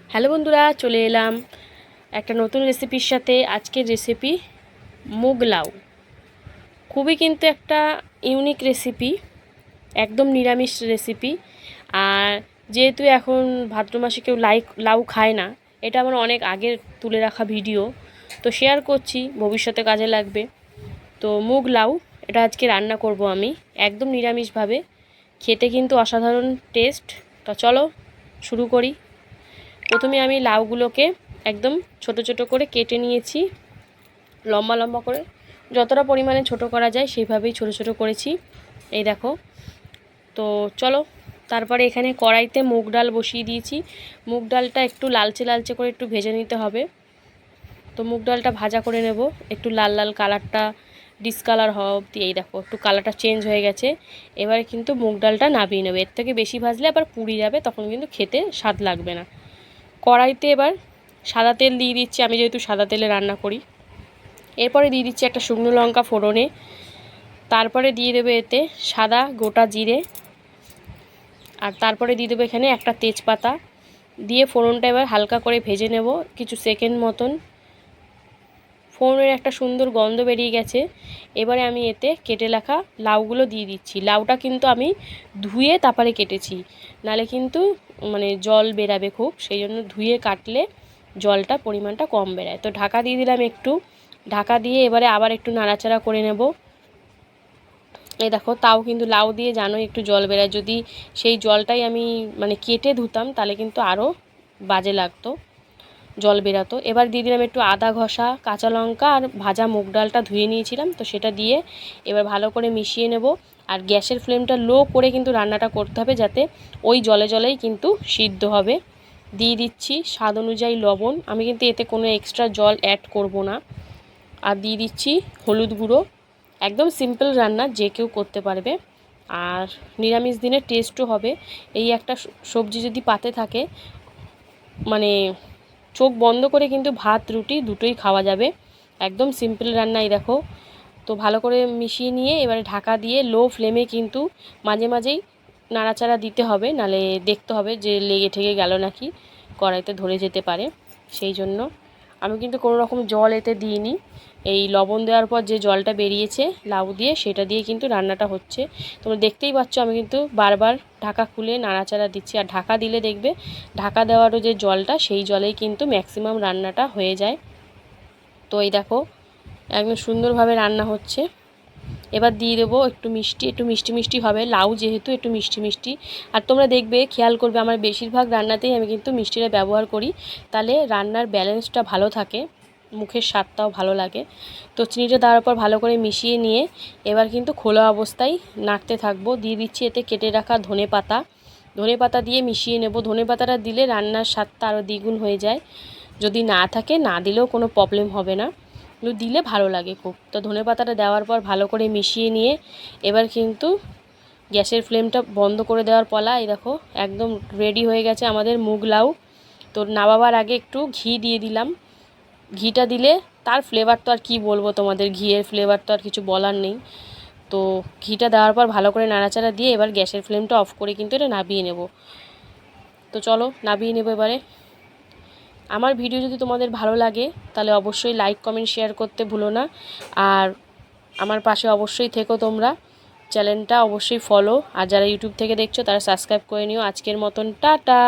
Hello বন্ধুরা, চলে এলাম একটা নতুন রেসিপির সাথে। আজকের রেসিপি মুগ লাউ। খুবই কিন্তু একটা ইউনিক রেসিপি, একদম নিরামিষ রেসিপি। আর যেহেতু এখন ভাদ্র মাসে কেউ লাউ খায় না, এটা আমার অনেক আগের তুলে রাখা ভিডিও, তো শেয়ার করছি, ভবিষ্যতে কাজে লাগবে। তো মুগ লাউ এটা আজকে রান্না করব আমি একদম নিরামিষভাবে। খেতে কিন্তু অসাধারণ টেস্ট। তো চলো শুরু করি। প্রথমে আমি লাউগুলোকে একদম ছোট ছোট করে কেটে নিয়েছি, লম্বা লম্বা করে, যতটা পরিমাণে ছোট করা যায় সেইভাবেই ছোট ছোট করেছি। এই দেখো। তো চলো, তারপরে এখানে কড়াইতে মুগ ডাল বসিয়ে দিয়েছি। মুগ ডালটা একটু লালচে লালচে করে একটু ভেজে নিতে হবে। তো মুগ ডালটা ভাজা করে নেব, একটু লাল লাল কালারটা ডিসকালার হওয়া অবধি। এই দেখো, একটু কালারটা চেঞ্জ হয়ে গেছে। এবারে কিন্তু মুগ ডালটা নামিয়ে নেবে। এর থেকে বেশি ভাজলে আবার পুড়ে যাবে, তখন কিন্তু খেতে স্বাদ লাগবে না। কড়াইতে এবার সাদা তেল দিয়ে দিচ্ছি, আমি যেহেতু সাদা তেলে রান্না করি। এরপরে দিয়ে দিচ্ছি একটা শুকনো লঙ্কা ফোড়নে। তারপরে দিয়ে দেবো এতে সাদা গোটা জিরে, আর তারপরে দিয়ে দেবো এখানে একটা তেজপাতা। দিয়ে ফোড়নটা এবার হালকা করে ভেজে নেব কিছু সেকেন্ড মতন। ফোড়নের একটা সুন্দর গন্ধ বেরিয়ে গেছে। এবারে আমি এতে কেটে রাখা লাউগুলো দিয়ে দিচ্ছি। লাউটা কিন্তু আমি ধুয়ে তারপরে কেটেছি, নালে কিন্তু জল বেরাবে খুব, সেই জন্য ধুয়ে কাটলে জলটা পরিমাণটা কম বেরায়। তো ঢাকা দিয়ে দিলাম একটু। ঢাকা দিয়ে এবারে আবার একটু নাড়াচাড়া করে নেব। এই দেখো, তাও কিন্তু লাউ দিয়ে জানো একটু জল বেরায়। যদি সেই জলটাই আমি কেটে ধুতাম তাহলে কিন্তু আরও বাজে লাগতো, জল বেরাতো। এবার দিয়ে দিলাম একটু আদা ঘষা, কাঁচা লঙ্কা আর ভাজা মুগ ডালটা ধুয়ে নিয়েছিলাম, তো সেটা দিয়ে এবার ভালো করে মিশিয়ে নেব। আর গ্যাসের ফ্লেমটা লো করে কিন্তু রান্নাটা করতে হবে, যাতে ওই জলে জলেই কিন্তু সিদ্ধ হবে। দিয়ে দিচ্ছি স্বাদ অনুযায়ী লবণ, আমি কিন্তু এতে কোনো এক্সট্রা জল অ্যাড করব না। আর দিয়ে দিচ্ছি হলুদ গুঁড়ো। একদম সিম্পল রান্না, যে কেউ করতে পারবে, আর নিরামিষ দিনে টেস্টও হবে। এই একটা সবজি যদি পাতে থাকে, চোখ বন্ধ করে কিন্তু ভাত রুটি দুটোই খাওয়া যাবে। একদম সিম্পল রান্নাই দেখো। তো ভালো করে মিশিয়ে নিয়ে এবারে ঢাকা দিয়ে লো ফ্লেমে কিন্তু মাঝে মাঝেই নাড়াচাড়া দিতে হবে, নালে দেখতে হবে যে লেগে ঠেগে গেল নাকি, কড়াইতে ধরে যেতে পারে। সেই জন্য আমি কিন্তু কোনো রকম জল এতে দিইনি। এই লবণ দেওয়ার পর যে জলটা বেরিয়েছে লাউ দিয়ে, সেটা দিয়ে কিন্তু রান্নাটা হচ্ছে। তোমরা দেখতেই পাচ্ছ আমি কিন্তু বারবার ঢাকা খুলে নাড়াচাড়া দিচ্ছি। আর ঢাকা দিলে দেখবে ঢাকা দেওয়ারও যে জলটা, সেই জলেই কিন্তু ম্যাক্সিমাম রান্নাটা হয়ে যায়। তো এই দেখো, একদম সুন্দরভাবে রান্না হচ্ছে। এবার দিয়ে দেবো একটু মিষ্টি মিষ্টি হবে, লাউ যেহেতু একটু মিষ্টি মিষ্টি। আর তোমরা দেখবে, খেয়াল করবে, আমার বেশিরভাগ রান্নাতেই আমি কিন্তু মিষ্টিটা ব্যবহার করি, তাহলে রান্নার ব্যালেন্সটা ভালো থাকে, মুখের স্বাদটাও ভালো লাগে। তো চিনিটা দেওয়ার পর ভালো করে মিশিয়ে নিয়ে এবার কিন্তু খোলা অবস্থায় নাড়তে থাকবো। দিয়ে দিচ্ছি এতে কেটে রাখা ধনে পাতা দিয়ে মিশিয়ে নেব। ধনে পাতাটা দিলে রান্নার স্বাদটা আরও দ্বিগুণ হয়ে যায়। যদি না থাকে, না দিলেও কোনো প্রবলেম হবে না, কিন্তু দিলে ভালো লাগে খুব। তো ধনে পাতাটা দেওয়ার পর ভালো করে মিশিয়ে নিয়ে এবার কিন্তু গ্যাসের ফ্লেমটা বন্ধ করে দেওয়ার পালা। এই দেখো, একদম রেডি হয়ে গেছে আমাদের মুগ লাউ। তো নামাবার আগে একটু ঘি দিয়ে দিলাম। ঘিটা দিলে তার ফ্লেভার তো আর কি বলবো তোমাদের, ঘিয়ের ফ্লেভার তো আর কিছু বলার নেই। তো ঘিটা দেওয়ার পর ভালো করে নাড়াচাড়া দিয়ে এবার গ্যাসের ফ্লেমটা অফ করে কিন্তু এটা নামিয়ে নেব। তো চলো নামিয়ে নেব এবারে। আমার ভিডিও যদি তোমাদের ভালো লাগে তাহলে অবশ্যই লাইক কমেন্ট শেয়ার করতে ভুলো না। আর আমার পাশে অবশ্যই থেকো তোমরা। চ্যানেলটা অবশ্যই ফলো, আর যারা ইউটিউব থেকে দেখছো তারা সাবস্ক্রাইব করে নিও। আজকের মতন টাটা।